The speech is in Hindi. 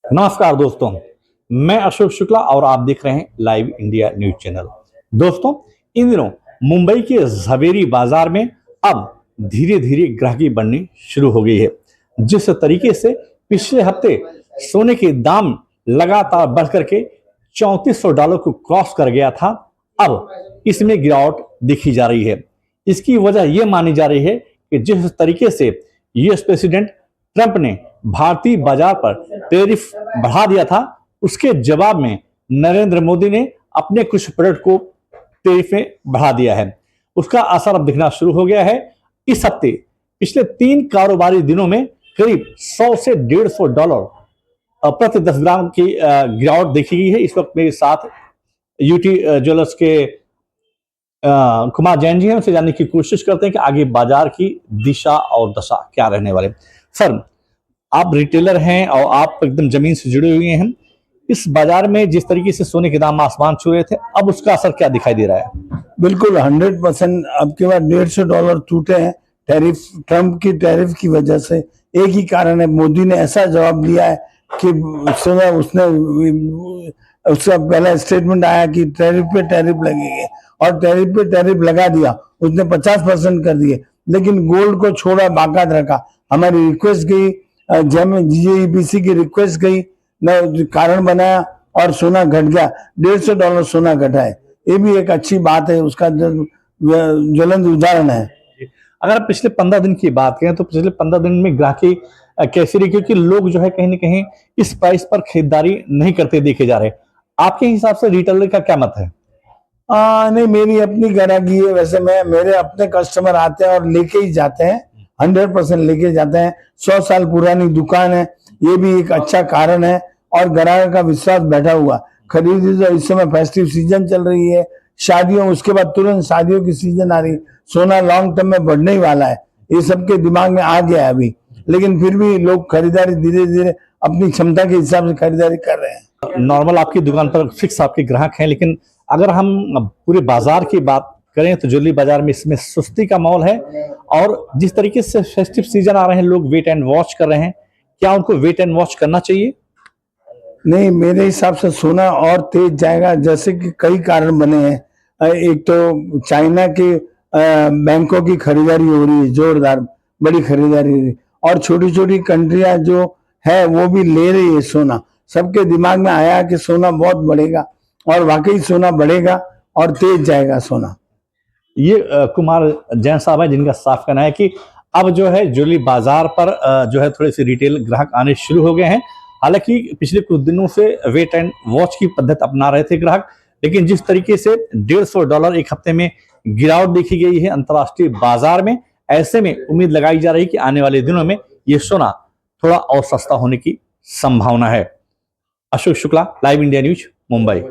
नमस्कार दोस्तों, मैं अशोक शुक्ला और आप देख रहे हैं लाइव इंडिया न्यूज चैनल। दोस्तों, इन दिनों मुंबई के झवेरी बाजार में अब धीरे धीरे ग्राहकी बढ़नी शुरू हो गई है। जिस तरीके से पिछले हफ्ते सोने के दाम लगातार बढ़ करके $3400 को क्रॉस कर गया था, अब इसमें गिरावट देखी जा रही है। इसकी वजह यह मानी जा रही है कि जिस तरीके से यूएस प्रेसिडेंट ट्रंप ने भारतीय बाजार पर टैरिफ बढ़ा दिया था, उसके जवाब में नरेंद्र मोदी ने अपने कुछ प्रोडक्ट को टैरिफ में बढ़ा दिया है। उसका असर अब दिखना शुरू हो गया है। इस हफ्ते पिछले 3 कारोबारी दिनों में करीब 100 से $150 प्रति 10 ग्राम की गिरावट देखी गई है। इस वक्त मेरे साथ यूटी ज्वेलर्स के कुमार जैन जी हैं, उनसे जानने की कोशिश करते हैं कि आगे बाजार की दिशा और दशा क्या रहने वाले। सर, आप रिटेलर हैं और आप एकदम जमीन से जुड़े हुए हैं। इस बाजार में जिस तरीके से सोने के दाम आसमान छू रहे थे, अब उसका असर क्या दिखाई दे रहा है? बिल्कुल 100% अब के बाद $150 टूटे हैं टैरिफ, ट्रंप की टैरिफ की वजह से। एक ही कारण है, मोदी ने ऐसा जवाब दिया है कि उसने उसका पहला स्टेटमेंट आया कि टैरिफ पे टैरिफ लगेंगे और टैरिफ पे टैरिफ लगा दिया, उसने 50% कर दिए, लेकिन गोल्ड को छोड़ा, बाकात रखा। हमारी रिक्वेस्ट गई, जीजेईबीसी की रिक्वेस्ट गई, न कारण बनाया और सोना घट गया। $150 सोना घटा है, ये भी एक अच्छी बात है, उसका ज्वलंत उदाहरण है। अगर आप पिछले 15 दिन की बात करें तो पिछले 15 दिन में ग्राहकी कैसी रही? क्योंकि लोग जो है कहीं ना कहीं इस प्राइस पर खरीदारी नहीं करते देखे जा रहे। आपके हिसाब से रिटेलर का क्या मत है? नहीं, मेरी अपनी ग्राहकी है। वैसे मेरे अपने कस्टमर आते हैं और लेके ही जाते हैं, 100% लेके जाते हैं। 100 साल पुरानी दुकान है, ये भी एक अच्छा कारण है। और ग्राहक का विश्वास बैठा हुआ खरीदी। तो इस समय फेस्टिव सीजन चल रही है, शादियों, उसके बाद तुरंत शादियों की सीजन आ रही, सोना लॉन्ग टर्म में बढ़ने ही वाला है, ये सबके दिमाग में आ गया है अभी। लेकिन फिर भी लोग खरीदारी धीरे धीरे अपनी क्षमता के हिसाब से खरीदारी कर रहे हैं। नॉर्मल आपकी दुकान पर फिक्स आपके ग्राहक हैं, लेकिन अगर हम पूरे बाजार की बात करें तो ज्वेलरी बाजार में इसमें सुस्ती का माहौल है। और जिस तरीके से फेस्टिव सीजन आ रहे हैं, लोग वेट एंड वॉच कर रहे हैं। क्या उनको वेट एंड वॉच करना चाहिए? नहीं, मेरे हिसाब से सोना और तेज जाएगा, जैसे कि कई कारण बने हैं। एक तो चाइना के बैंकों की खरीदारी हो रही है, जोरदार बड़ी खरीदारी हो रही है, और छोटी छोटी कंट्रियां जो है वो भी ले रही है सोना। सबके दिमाग में आया कि सोना बहुत बढ़ेगा, और वाकई सोना बढ़ेगा और तेज जाएगा सोना। ये कुमार जैन साहब है, जिनका साफ कहना है कि अब जो है ज्वेलरी बाजार पर जो है थोड़े से रिटेल ग्राहक आने शुरू हो गए हैं। हालांकि पिछले कुछ दिनों से वेट एंड वॉच की पद्धति अपना रहे थे ग्राहक, लेकिन जिस तरीके से $150 एक हफ्ते में गिरावट देखी गई है अंतर्राष्ट्रीय बाजार में, ऐसे में उम्मीद लगाई जा रही है कि आने वाले दिनों में ये सोना थोड़ा और सस्ता होने की संभावना है। Ashok Shukla, live India news, Mumbai.